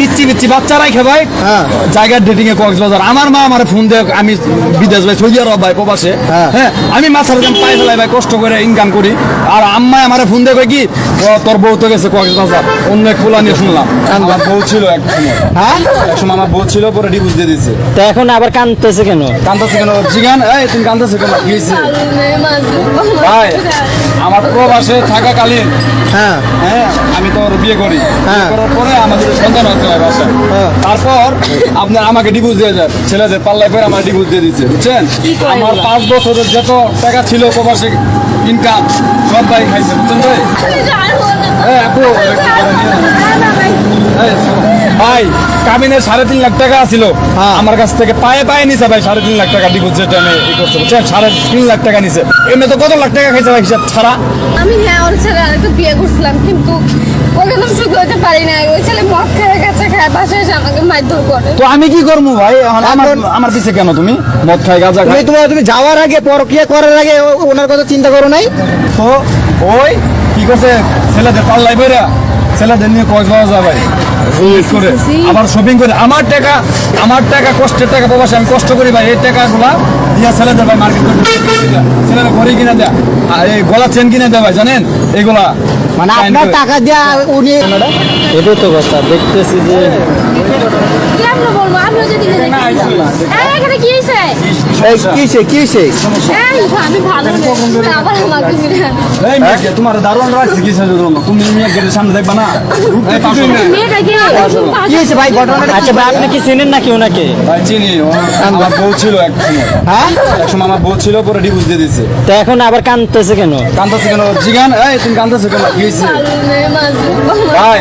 পিচ্ছি পিচ্ছি বাচ্চা রাখে ভাই জায়গার ডেটিং এ কক্সবাজার। আমার মা আমার ফোন দেয়, আমি বিদেশ ভাই সৌদি আরব ভাই প্রবাসে। হ্যাঁ আমি মাথার দাম পাই ফেলাই ভাই, কষ্ট করে ইনকাম করি। আর আম্মাই আমার ফোন দেয় কি তোর বউ তো গেছে কক্সবাজার, অন্য এক পোলা নিয়ে শুনলাম। আমার বউ ছিল এক সময়, আমার বউ ছিল, পরে ডিভোর্স দিয়ে দিচ্ছে। তো এখন আবার কাঁদতেছে কেন? কাঁদতেছে কেন জিগান? এই তুমি কাঁদতেছে কেন? কি হয়েছে ভাই? আমার প্রবাসে থাকাকালীন হ্যাঁ আমি তো বিয়ে করি, করার পরে আমাদের সন্তান আছে ভাই বাসায়। তারপর আপনার আমাকে ডিভোর্স দিয়ে যায়, ছেলেদের পাল্লায় পরে আমার ডিভোর্স দিয়ে দিচ্ছে, বুঝছেন? আমার 5 বছরের যত টাকা ছিল প্রবাসে ইনকাম সব ভাই খাইছে, বুঝছেন ভাই? ভাই কাবিনের 3.5 লাখ টাকা ছিল আমার কাছ থেকে, পায়ে পায়ে নিছে ভাই 3.5 লাখ টাকা ডিভোর্স যেটা আমি ই করছি, বুঝছেন? 3.5 লাখ টাকা নিছে। এমনি তো কত লাখ টাকা খাইছে ভাই হিসাব ছাড়া। আমি ওর ছেলে আরেকটা বিয়ে করছিলাম, কিন্তু ওকে তো সুখী হতে পারি না। ওই ছেলে মদ খেয়ে গেছে, খায় বাসায় এসে আমাকে মারধর করে। তো আমি কি করবো ভাই? আমার পিছে কেন তুমি? মদ খাই গাঁজা খাই। তুমি যাওয়ার আগে পরকিয়া করার আগে ওনার কথা চিন্তা করো নাই? তো ওই কি করছে, ছেলেদের পাল্লাই বেরা ছেলেদের নিয়ে কক্সবাজার যায় ভাই করে, আবার শপিং করে। আমার টাকা কষ্টের টাকা প্রবাসে আমি কষ্ট করি ভাই, এই টাকাগুলা দিয়া ছেলেদের ভাই মার্কেট করে ছেলেরা ঘড়ি কিনে দেয়, আর এই গলা চেন কিনে দেয় ভাই, জানেন এইগুলা মানে আপনার টাকা দিয়া উনি। এটাই তো কথা দেখতেছি যে কেমন বলবো, আমিও যদি এখানে কি হয়েছে? আমি ভালো না, আবার আমাকে ফিরে তোমার দারুণ রাখছি কি তুমি গেটের সামনে দেখবা না? কি হয়েছে ভাই ঘটনাটা? আচ্ছা ভাই আপনি কি চেনেন নাকি ওনাকে? ভাই চিনি, আমার বউ ছিল এক সময়, আমার বউ ছিল, পরে ডিভোর্স দিয়ে দিচ্ছে। তো এখন আবার কাঁদতেছে কেন? কাঁদতেছে কেন জিগান? এই তুমি কাঁদতেছে কেন? কি হয়েছে ভাই?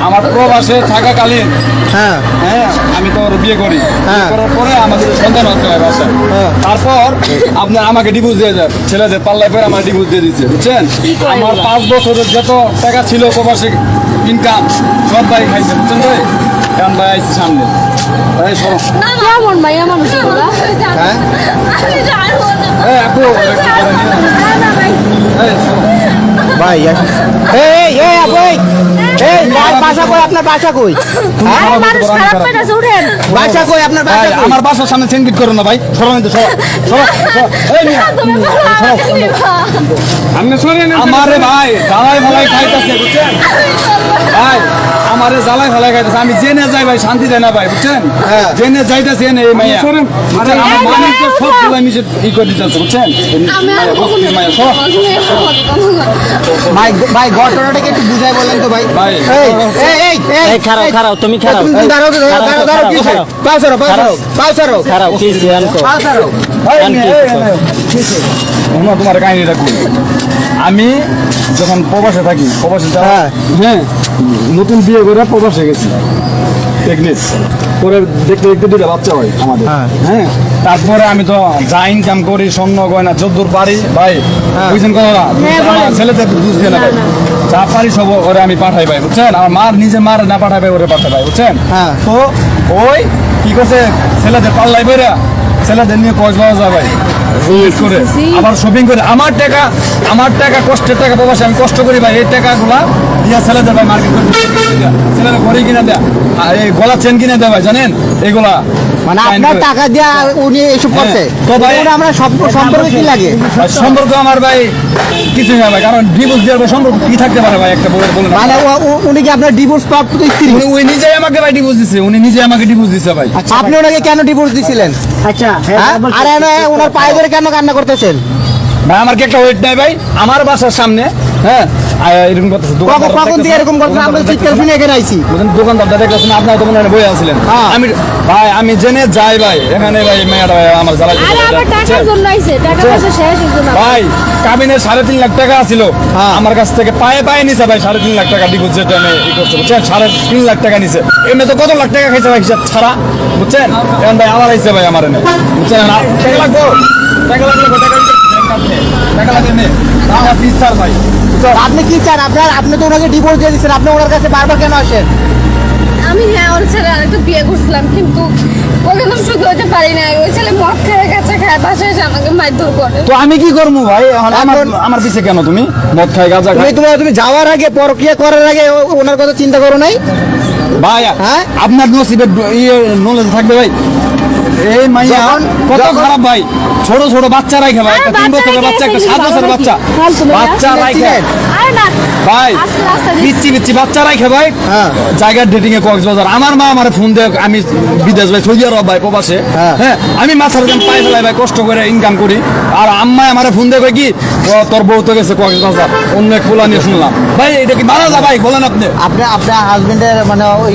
আমার প্রবাসে থাকাকালীন হ্যাঁ আমি তো বিয়ে করি, করার পরে আমাদের সন্তান আছে ভাই বাসায়। তারপর আপনার আমাকে ডিভোর্স দিয়ে যায়, ছেলেদের পাল্লায় পরে আমার ডিভোর্স দিয়ে দিচ্ছে, বুঝছেন? আমার 5 বছরের যত টাকা ছিল প্রবাসে ইনকাম সব ভাই খাইছে, বুঝছেন ভাই? এখন ভাই আইসি সামনে, এই সরো। কেমন মাইয়া মানুষ এগুলা? ভাই বাসা কই? আপনার বাসা কই? বাসা কই আপনার? বাসা কই? আমার বাসার সামনে সেন্ডিট করো না ভাই, সরো তো সরো আমারে ভাই জ্বালাই ভালাই খাইতেছে, বুঝছেন ভাই? আমারে জ্বালাই ভালাই খাইতেছে, আমি জেনে যাই ভাই, শান্তি দেয় না ভাই, বুঝছেন? জেনে যাইতেছে এই মাইয়া, আমার মানুষ সবগুলো নিচে ই করে দিতেছে, বুঝছেন? ভাই ঘটনাটাকে একটু বুঝাই বলেন তো ভাই। ভাই এই খারাও তুমি খারাও তোমার কাহিনীটা করি। আমি যখন প্রবাসে থাকি, প্রবাসে হ্যাঁ নতুন বিয়ে করে প্রবাসে গেছি, পরে দেখতে দেখতে 2টা বাচ্চা হয় আমাদের। হ্যাঁ তারপরে আমি তো যা ইনকাম করি, স্বর্ণ গয়না যদ্দূর পারি ভাই, বুঝছেন কথা না? আমার ছেলেদের দুধ দিয়ে না ভাই, যা পারি সব ওরে আমি পাঠাই ভাই, বুঝছেন? আমার মার নিজে মার না পাঠাই ভাই, ওরে পাঠাই ভাই, বুঝছেন? তো ওই কি করছে, ছেলেদের পাল্লাই বেরা ছেলেদের নিয়ে কক্সবাজার যায় ভাই করে, আবার শপিং করে। আমার টাকা কষ্টের টাকা প্রবাসে আমি কষ্ট করি ভাই, এই টাকাগুলা দিয়া ছেলেদের ভাই মার্কেট করে ছেলেরা ঘড়ি কিনে দেয়, আর এই গলা চেন কিনে দেয় ভাই, জানেন এইগুলা। মানে আপনার টাকা দিয়া উনি এসব করছে? তো ভাই আমরা সম্পর্কে কি লাগে? সম্পর্ক আমার ভাই কিছুই না ভাই, কারণ ডিভোর্স দেওয়ার পর সম্পর্ক কি থাকতে পারে ভাই একটা বউয়ের? বলে মানে উনি কি আপনার ডিভোর্স প্রাপ্ত স্ত্রী? উনি নিজেই আমাকে ভাই ডিভোর্স দিচ্ছে, উনি নিজে আমাকে ডিভোর্স দিচ্ছে ভাই। আপনি ওনাকে কেন ডিভোর্স দিছিলেন? আচ্ছা আর ওনার পায়ে ধরে কেন কান্না করতেছেন ভাই? আমার কি একটা ওয়েট নাই ভাই? আমার বাসার সামনে হ্যাঁ এরকম করতেছে, কখন দিয়ে এরকম করতেছে? আমরা চিৎকার শুনে এখানে আইছি, দোকানদারটা দেখতেছেন, আপনার তো মনে হয় বই আছিলেন। আমি ভাই আমি জেনে যাই ভাই, এখানে ভাই মেয়েটা ভাই আমার জ্বালাই ভাই। কাবিনের 3.5 লাখ টাকা ছিল আমার কাছ থেকে, পায়ে পায়ে নিছে ভাই 3.5 লাখ টাকা ডিভোর্স যেটা আমি ই করছি, বুঝছেন? 3.5 লাখ টাকা নিছে। এমনি তো কত লাখ টাকা খাইছে ভাই হিসাব ছাড়া, বুঝছেন? এখন ভাই আমার আইছে ভাই, আমার এনে, বুঝছেন? টাকা লাগবো, টাকা লাগবে, টাকা লাগবে আমার পিস্তার ভাই। আপনি কি চান? আপনি তো ওনাকে ডিভোর্স দিয়ে দিচ্ছেন, আপনি ওনার কাছে বারবার কেন আসেন? আমি ওর ছেলে আরেকটা বিয়ে করছিলাম, কিন্তু ওকে তো সুখী হতে পারি না। ওই ছেলে মদ খেয়ে গেছে, খায় বাসায় এসে আমাকে মারধর করে। তো আমি কি করবো ভাই? আমার পিছে কেন তুমি? মদ খাই গাঁজা খাই। তুমি যাওয়ার আগে পরকিয়া করার আগে ওনার কথা চিন্তা করো নাই? ভাই হ্যাঁ? আপনার নসিবের নলেজ থাকবে ভাই। এই মাইয়া কত খারাপ ভাই, ছোট ছোট বাচ্চা রাখে ভাই, একটা 3 বছরের বাচ্চা, একটা 7 বছরের বাচ্চা, বাচ্চা রাখে আরে না ভাই, আস্তে আস্তে পিচ্ছি পিচ্ছি বাচ্চা রাখে ভাই, হ্যাঁ। জায়গার ডেটিং এ কক্সবাজার। আমার মা আমার ফোন দিয়ে, আমি বিদেশ ভাই, সৌদি আরব ভাই, প্রবাসে, হ্যাঁ। হ্যাঁ, আমি মাথার দাম পাই ফেলাই ভাই, কষ্ট করে ইনকাম করি, আর আম্মা আমার ফোন দিয়ে কয় কি, ও, তোর বউ তো গেছে কক্সবাজার, অন্য এক পোলা নিয়ে শুনলাম। ভাই এটা কি মারা যা ভাই, বলেন আপনি? আপনার হাজবেন্ডের মানে ওই